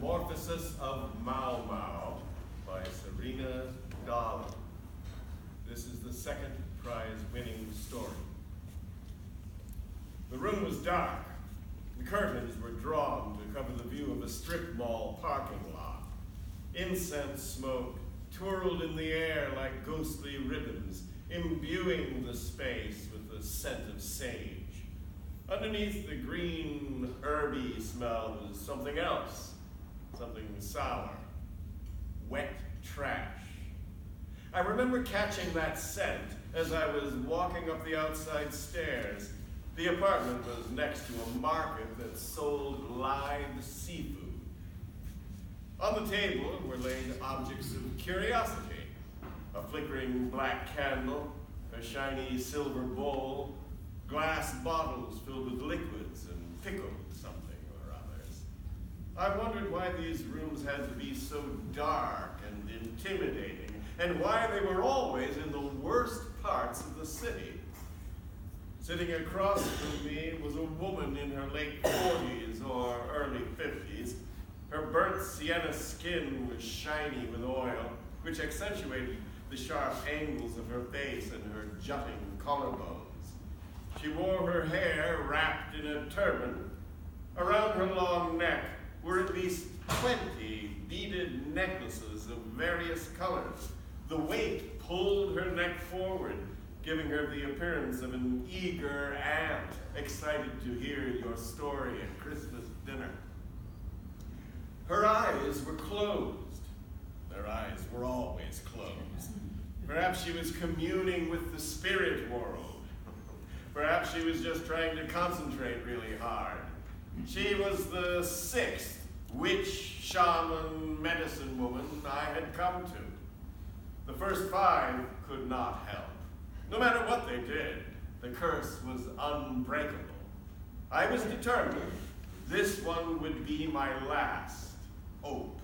Metamorphosis of Mao Mao by Sarina Dahlan. This is the second prize-winning story. The room was dark. The curtains were drawn to cover the view of a strip mall parking lot. Incense smoke twirled in the air like ghostly ribbons, imbuing the space with the scent of sage. Underneath the green, herby smell was something else, something sour, wet trash. I remember catching that scent as I was walking up the outside stairs. The apartment was next to a market that sold live seafood. On the table were laid objects of curiosity: a flickering black candle, a shiny silver bowl, glass bottles filled with liquids and pickled something or others. I wondered why these rooms had to be so dark and intimidating, and why they were always in the worst parts of the city. Sitting across from me was a woman in her late 40s or early 50s. Her burnt sienna skin was shiny with oil, which accentuated the sharp angles of her face and her jutting collarbones. She wore her hair wrapped in a turban. Around her long neck were at least 20 beaded necklaces of various colors. The weight pulled her neck forward, giving her the appearance of an eager aunt excited to hear your story at Christmas dinner. Her eyes were closed. Their eyes were always closed. Perhaps she was communing with the spirit world. Perhaps she was just trying to concentrate really hard. She was the sixth witch, shaman, medicine woman I had come to. The first 5 could not help. No matter what they did, the curse was unbreakable. I was determined this one would be my last hope,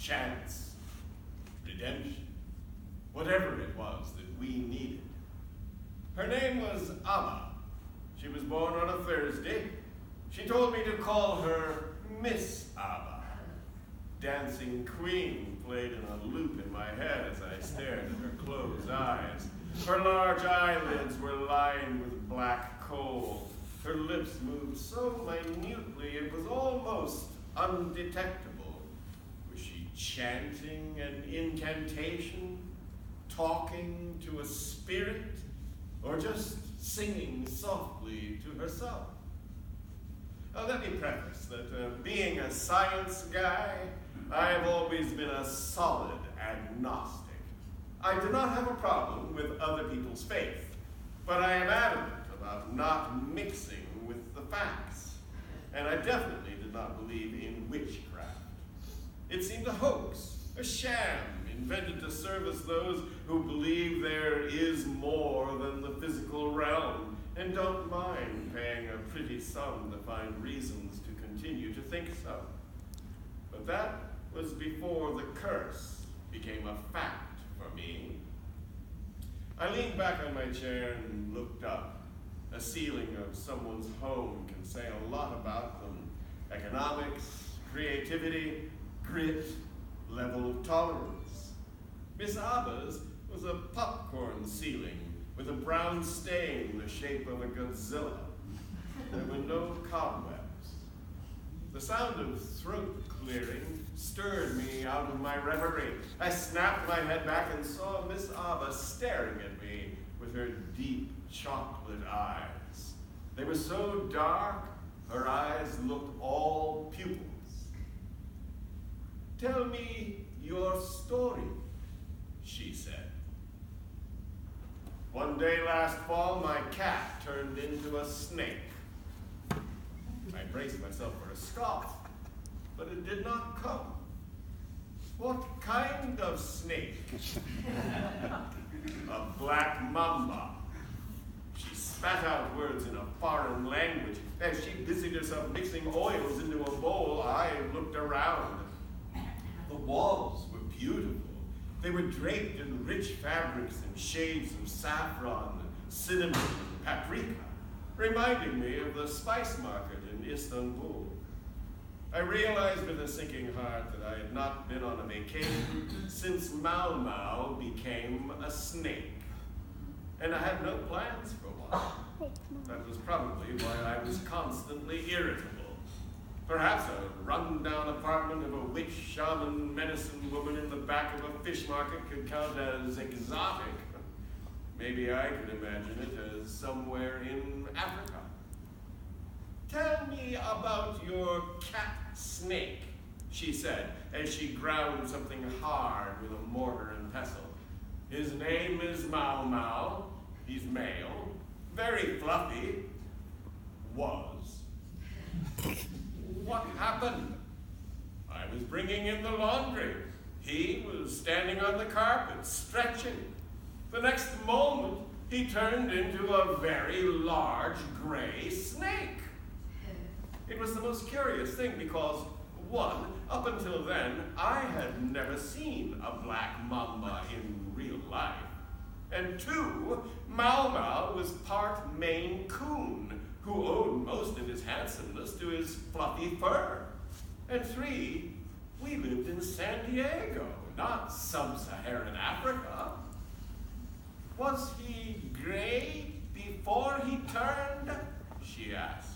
chance, redemption, whatever it was that we needed. Her name was Abba. She was born on a Thursday. She told me to call her Miss Abba. Dancing Queen played in a loop in my head as I stared at her closed eyes. Her large eyelids were lined with black coal. Her lips moved so minutely it was almost undetectable. Was she chanting an incantation, talking to a spirit, or just singing softly to herself? Now, let me preface that being a science guy, I have always been a solid agnostic. I do not have a problem with other people's faith, but I am adamant about not mixing with the facts. And I definitely did not believe in witchcraft. It seemed a hoax, a sham, invented to service those who believe there is more than the physical realm and don't mind paying a pretty sum to find reasons to continue to think so. But that was before the curse became a fact for me. I leaned back on my chair and looked up. A ceiling of someone's home can say a lot about them: economics, creativity, grit, level of tolerance. Miss Abba's was a popcorn ceiling with a brown stain the shape of a Godzilla. There were no cobwebs. The sound of throat clearing stirred me out of my reverie. I snapped my head back and saw Miss Abba staring at me with her deep chocolate eyes. They were so dark, her eyes looked all pupils. "Tell me your story," she said. "One day last fall, my cat turned into a snake." I braced myself for a scoff, but it did not come. "What kind of snake?" "A black mamba." She spat out words in a foreign language. As she busied herself mixing oils into a bowl, I looked around. The walls were beautiful. They were draped in rich fabrics and shades of saffron, cinnamon, and paprika, reminding me of the spice market in Istanbul. I realized with a sinking heart that I had not been on a vacation since Mao Mao became a snake. And I had no plans for one. That was probably why I was constantly irritable. Perhaps a run-down apartment of a witch, shaman, medicine woman in the back of a fish market could count as exotic. Maybe I could imagine it as somewhere in Africa. Tell me about your cat snake, she said, as she ground something hard with a mortar and pestle. His name is Mao Mao. He's male, very fluffy. Was. What happened? I was bringing in the laundry. He was standing on the carpet, stretching. The next moment, he turned into a very large gray snake. It was the most curious thing because, one, up until then, I had never seen a black mamba in real life. And two, Mao Mao was part Maine Coon, who owed most of his handsomeness to his fluffy fur. And three, we lived in San Diego, not sub-Saharan Africa. Was he gray before he turned? She asked.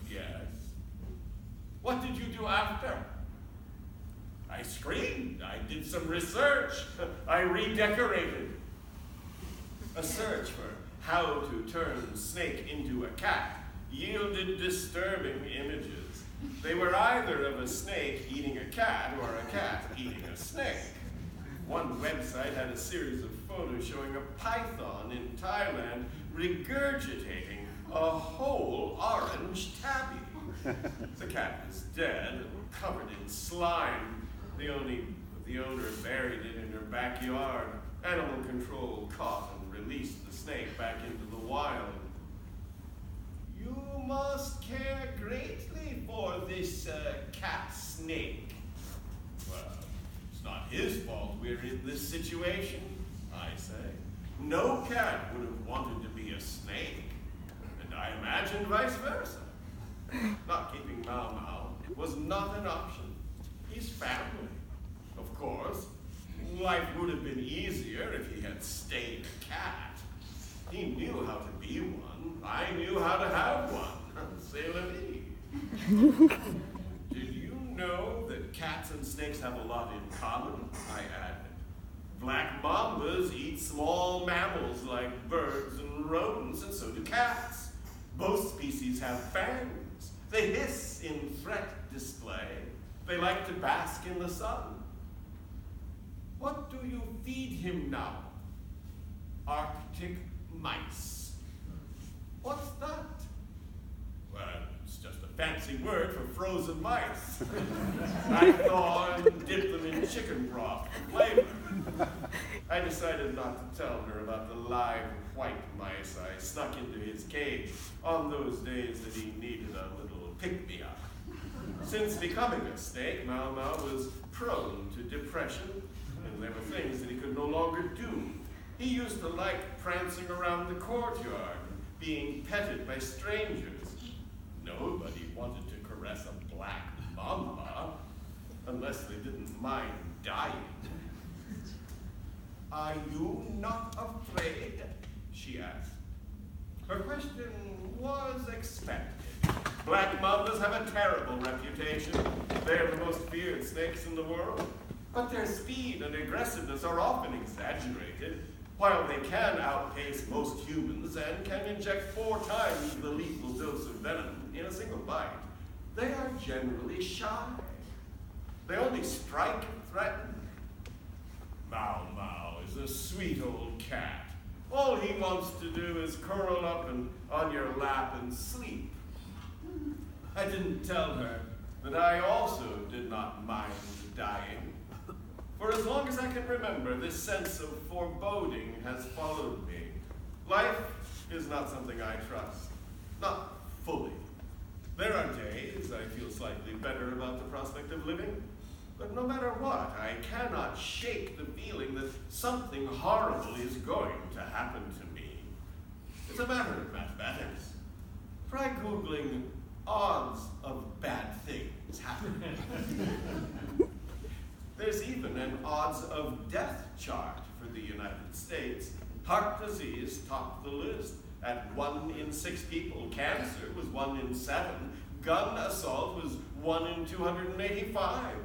Yes. What did you do after? I screamed. I did some research. I redecorated. A search for how to turn snake into a cat yielded disturbing images. They were either of a snake eating a cat or a cat eating a snake. One website had a series of photos showing a python in Thailand regurgitating a whole orange tabby. The cat was dead and covered in slime. The owner buried it in her backyard. Animal control caught and released the snake back into the wild. You must care greatly for this cat snake. Well, it's not his fault we're in this situation, I say. No cat would have wanted to be a snake, and I imagine vice versa. Not keeping Mao Mao was not an option. He's family. Of course, life would have been easier if he had stayed a cat. He knew how to be one. I knew how to have one. C'est la vie. Did you know that cats and snakes have a lot in common? I added. Black mambas eat small mammals like birds and rodents, and so do cats. Both species have fangs. They hiss in threat display. They like to bask in the sun. What do you feed him now? Arctic mice. What's that? Well, it's just a fancy word for frozen mice. I thaw and dip them in chicken broth for flavor. I decided not to tell her about the live white mice I snuck into his cage on those days that he needed a little pick-me-up. Since becoming a snake, Mao Mao was prone to depression, and there were things that he could no longer do. He used to like prancing around the courtyard, being petted by strangers. Nobody wanted to caress a black mamba, unless they didn't mind dying. Are you not afraid? She asked. Her question was expected. Black mambas have a terrible reputation. They are the most feared snakes in the world. But their speed and aggressiveness are often exaggerated. While they can outpace most humans and can inject 4 times the lethal dose of venom in a single bite, they are generally shy. They only strike and threaten. Mao Mao is a sweet old cat. All he wants to do is curl up and on your lap and sleep. I didn't tell her that I also did not mind dying. For as long as I can remember, this sense of foreboding has followed me. Life is not something I trust. Not fully. There are days I feel slightly better about the prospect of living. But no matter what, I cannot shake the feeling that something horrible is going to happen to me. It's a matter of mathematics. Try Googling odds of bad things happen. There's even an odds of death chart for the United States. Heart disease topped the list at 1 in 6 people. Cancer was 1 in 7. Gun assault was 1 in 285.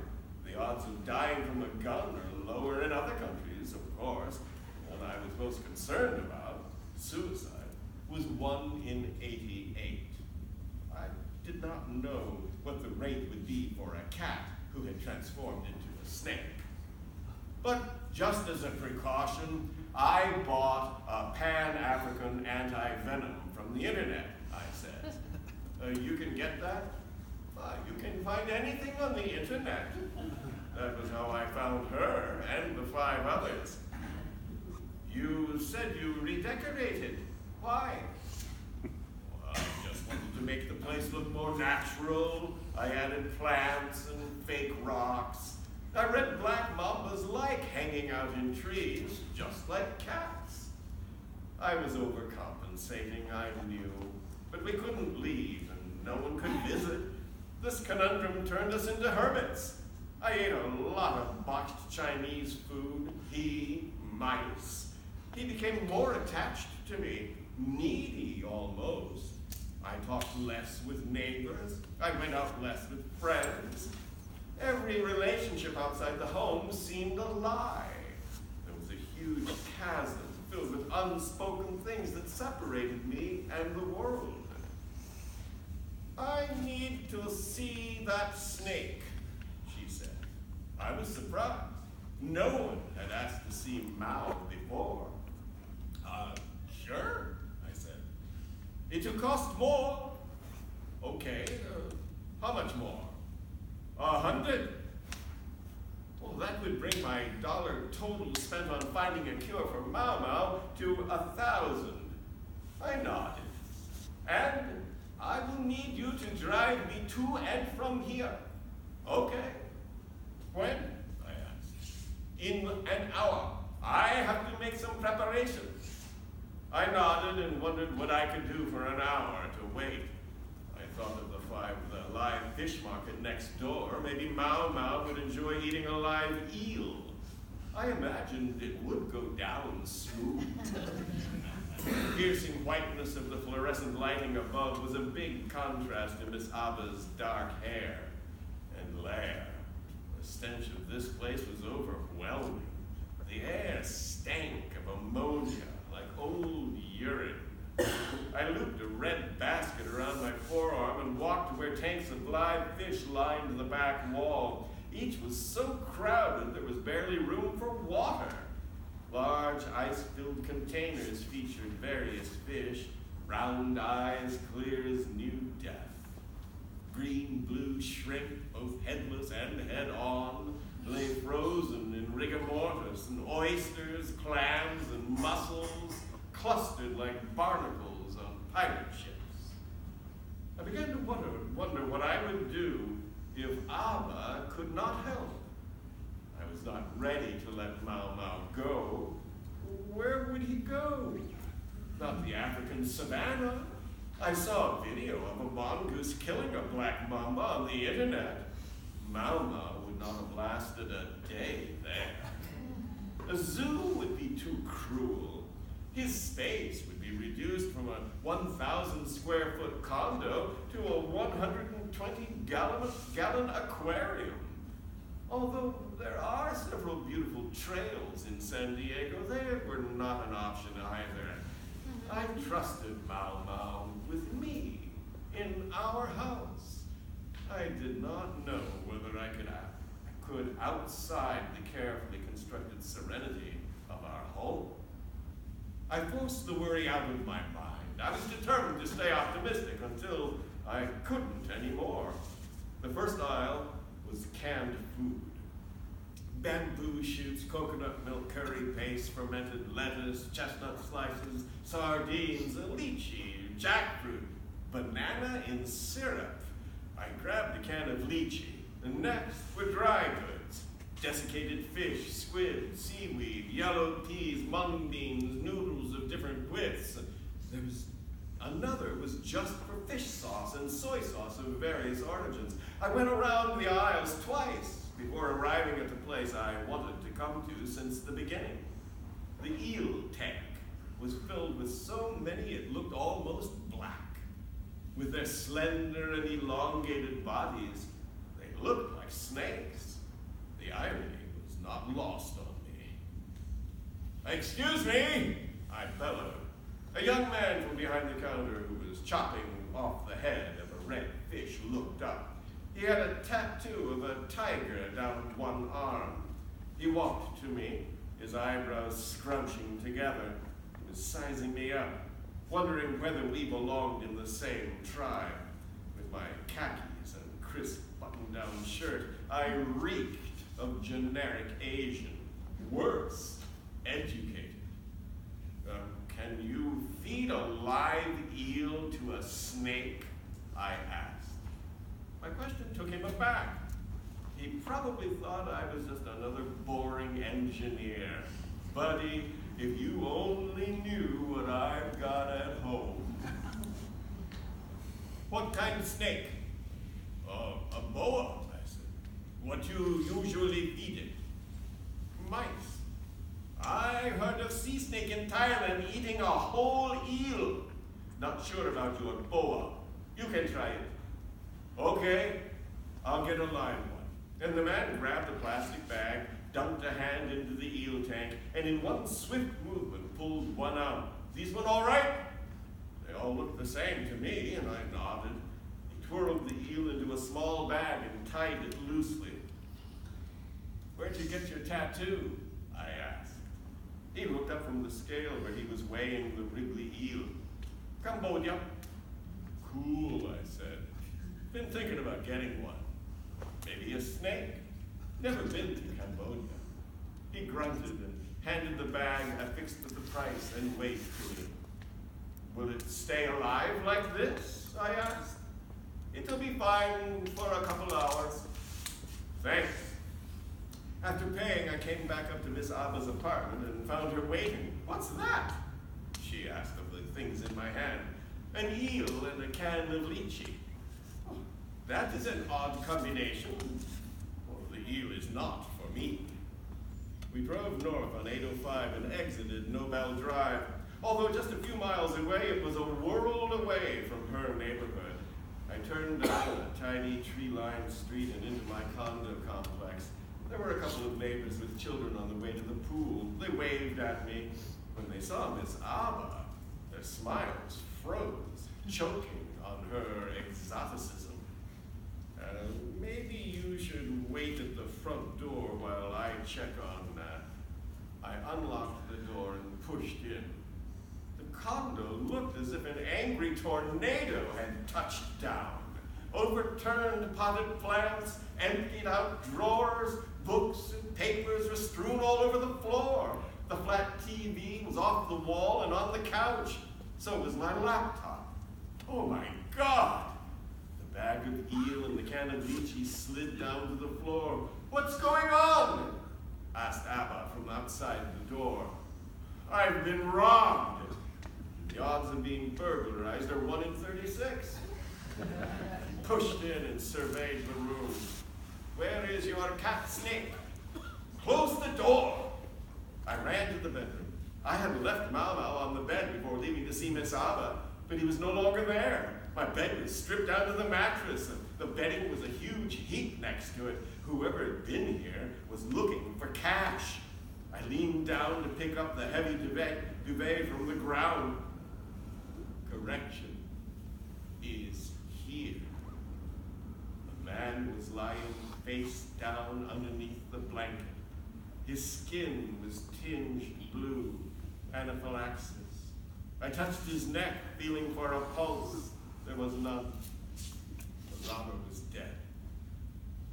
The odds of dying from a gun are lower in other countries, of course. What I was most concerned about, suicide, was 1 in 88. I did not know what the rate would be for a cat who had transformed into a snake. But just as a precaution, I bought a Pan-African anti-venom from the internet, I said. You can get that? You can find anything on the internet. That was how I found her and the 5 others. You said you redecorated. Why? Well, I just wanted to make the place look more natural. I added plants and fake rocks. I read black mambas like hanging out in trees, just like cats. I was overcompensating, I knew, but we couldn't leave and no one could visit. This conundrum turned us into hermits. I ate a lot of botched Chinese food, mice. He became more attached to me, needy almost. I talked less with neighbors. I went out less with friends. Every relationship outside the home seemed a lie. There was a huge chasm filled with unspoken things that separated me and the world. I need to see that snake, she said. I was surprised. No one had asked to see Mao before. Sure, I said. It will cost more. Okay, how much more? 100. Well, that would bring my dollar total spent on finding a cure for Mao Mao to 1,000. I nodded. And I will need you to drive me to and from here. Okay. When? I asked. In an hour. I have to make some preparations. I nodded and wondered what I could do for an hour to wait. I thought of the live fish market next door. Maybe Mao Mao would enjoy eating a live eel. I imagined it would go down smooth. The piercing whiteness of the fluorescent lighting above was a big contrast to Miss Abba's dark hair and lair. The stench of this place was overwhelming. The air stank of ammonia, like old urine. I looped a red basket around my forearm and walked to where tanks of live fish lined the back wall. Each was so crowded there was barely room for water. Large ice-filled containers featured various fish, round eyes clear as new death. Green-blue shrimp, both headless and head-on, lay frozen in rigor mortis, and oysters, clams, and mussels clustered like barnacles on pirate ships. I began to wonder what I would do if Abba could not help. I was not ready to let Mao Mao go. Where would he go? Not the African savannah. I saw a video of a mongoose killing a black mamba on the internet. Mao Mao would not have lasted a day there. A zoo would be too cruel. His space would be reduced from a 1,000 square foot condo to a 120-gallon aquarium. Although there are several beautiful trails in San Diego, they were not an option either. I trusted Mao Mao with me in our house. I did not know whether I could outside the carefully constructed serenity of our home. I forced the worry out of my mind. I was determined to stay optimistic until I couldn't anymore. The first aisle was canned food. Bamboo shoots, coconut milk curry paste, fermented lettuce, chestnut slices, sardines, a lychee, jackfruit, banana in syrup. I grabbed a can of lychee, and next were dry goods. Desiccated fish, squid, seaweed, yellow peas, mung beans, noodles of different widths. There was Another was just for fish sauce and soy sauce of various origins. I went around the aisles twice before arriving at the place I wanted to come to since the beginning. The eel tank was filled with so many it looked almost black. With their slender and elongated bodies, they looked like snakes. The irony was not lost on me. "Excuse me," I bellowed. A young man from behind the counter who was chopping off the head of a red fish looked up. He had a tattoo of a tiger down one arm. He walked to me, his eyebrows scrunching together. He was sizing me up, wondering whether we belonged in the same tribe. With my khakis and crisp button-down shirt, I reeked of generic Asian. Worse, educated. "Can you feed a live eel to a snake?" I asked. My question took him aback. He probably thought I was just another boring engineer. "Buddy, if you only knew what I've got at home." "What kind of snake?" A boa," I said. "What you usually feed it?" "Mice." "I heard of sea snake in Thailand eating a whole eel." "Not sure about your boa. You can try it." "Okay, I'll get a live one." And the man grabbed a plastic bag, dumped a hand into the eel tank, and in one swift movement pulled one out. "These one all right?" They all looked the same to me, and I nodded. He twirled the eel into a small bag and tied it loosely. "Where'd you get your tattoo?" I asked. He looked up from the scale where he was weighing the wriggly eel. "Cambodia." "Cool," I said. "Been thinking about getting one. Maybe a snake. Never been to Cambodia." He grunted and handed the bag affixed with the price and weight to me. "Will it stay alive like this?" I asked. "It'll be fine for a couple hours." "Thanks." After paying, I came back up to Miss Abba's apartment and found her waiting. "What's that?" she asked of the things in my hand. "An eel and a can of lychee." "Oh, that is an odd combination." "Well, the eel is not for me." We drove north on 805 and exited Nobel Drive. Although just a few miles away, it was a world away from her neighborhood. I turned down a tiny tree-lined street and into my condo complex. There were a couple of neighbors with children on the way to the pool. They waved at me. When they saw Miss Abba, their smiles froze, choking on her exoticism. "Maybe you should wait at the front door while I check on that." I unlocked the door and pushed in. The condo looked as if an angry tornado had touched down. Overturned potted plants, emptied out drawers, books and papers were strewn all over the floor. The flat TV was off the wall and on the couch. So was my laptop. Oh my God! The bag of eel and the can of lychee slid down to the floor. "What's going on?" asked Abba from outside the door. "I've been robbed." The odds of being burglarized are 1 in 36. Pushed in and surveyed the room. "Where is your cat snake?" "Close the door." I ran to the bedroom. I had left Mao Mao on the bed before leaving to see Miss Abba, but he was no longer there. My bed was stripped down to the mattress, and the bedding was a huge heap next to it. Whoever had been here was looking for cash. I leaned down to pick up the heavy duvet from the ground. Correction is here. The man was lying face down underneath the blanket. His skin was tinged blue, anaphylaxis. I touched his neck, feeling for a pulse. There was none. The robber was dead.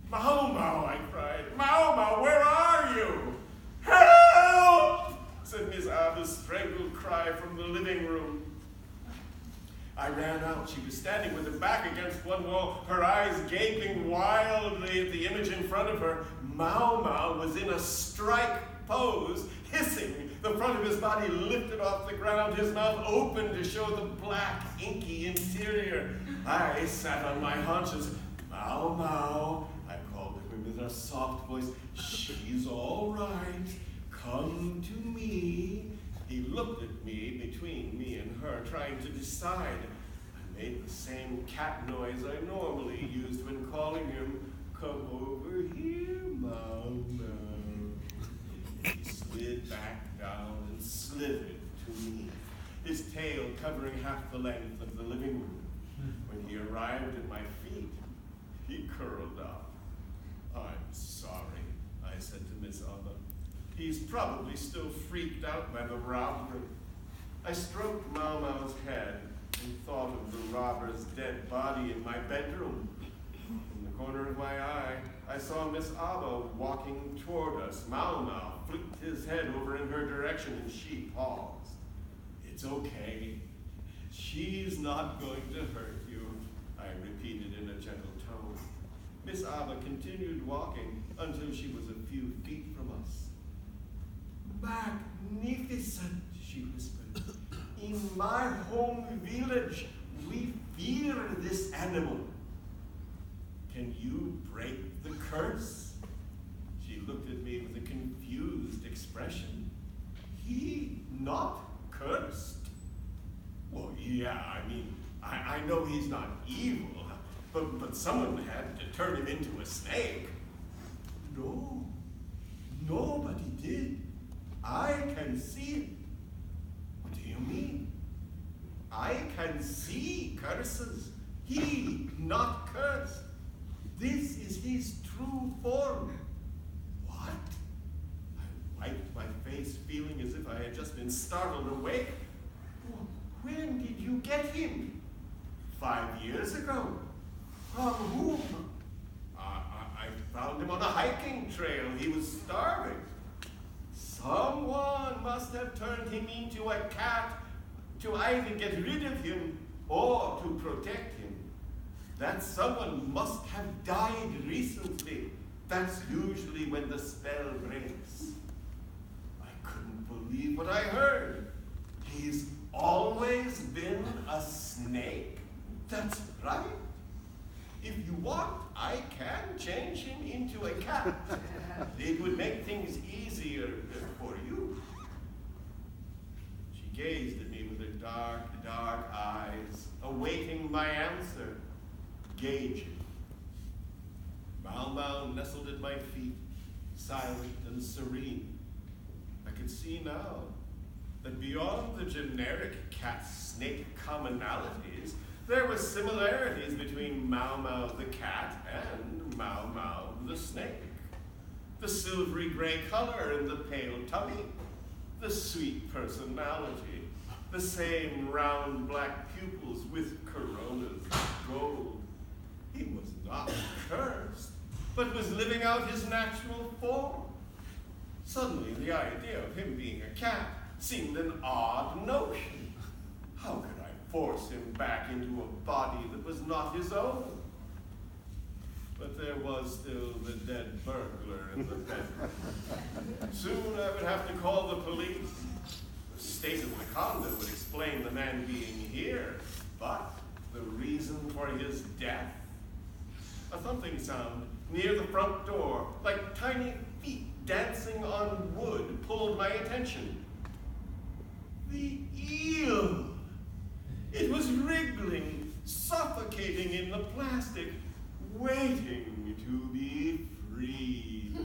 "Mao Mao," I cried. "Mao Mao, where are you?" "Help!" said Miss Abba's strangled cry from the living room. I ran out. She was standing with her back against one wall, her eyes gaping wildly at the image in front of her. Mao Mao was in a strike pose, hissing, the front of his body lifted off the ground, his mouth open to show the black, inky interior. I sat on my haunches. Mao Mao, I called to him in a soft voice. She's all right. Come to me. He looked at me, between me and her, trying to decide. I made the same cat noise I normally used when calling him. Come over here, Mao Mao. He slid back down and slithered to me, his tail covering half the length of the living room. When he arrived at my feet, he curled up. I'm sorry, I said to Miss Abba. He's probably still freaked out by the robbery. I stroked Mao Mao's head and thought of the robber's dead body in my bedroom. In the corner of my eye, I saw Miss Abba walking toward us. Mao Mao flicked his head over in her direction and she paused. It's okay. She's not going to hurt you, I repeated in a gentle tone. Miss Abba continued walking until she was a few feet from us. Magnificent, she whispered. In my home village, we fear this animal. Can you break the curse? She looked at me with a confused expression. He not cursed? Well, yeah, I know he's not evil, but someone had to turn him into a snake. No, nobody did. I can see it. What do you mean? I can see curses. He not cursed. This is his true form. What? I wiped my face, feeling as if I had just been startled awake. When did you get him? 5 years ago. From whom? I found him on a hiking trail. He was starving. Someone must have turned him into a cat to either get rid of him or to protect him. That someone must have died recently. That's usually when the spell breaks. I couldn't believe what I heard. He's always been a snake? That's right. If you want, I can change him into a cat. It would make things easier for you. She gazed at me with her dark, dark eyes, awaiting my answer, gauging. Mao Mao nestled at my feet, silent and serene. I could see now that beyond the generic cat-snake commonalities, there were similarities between Mao Mao the cat and Mao Mao the snake. The silvery gray color and the pale tummy, the sweet personality, the same round black pupils with coronas of gold. He was not cursed, but was living out his natural form. Suddenly, the idea of him being a cat seemed an odd notion. How could I force him back into a body that was not his own? But there was still the dead burglar in the bedroom. Soon I would have to call the police. The state of the condo would explain the man being here, but the reason for his death? A thumping sound near the front door, like tiny feet dancing on wood, pulled my attention. The eel! It was wriggling, suffocating in the plastic, waiting to be freed.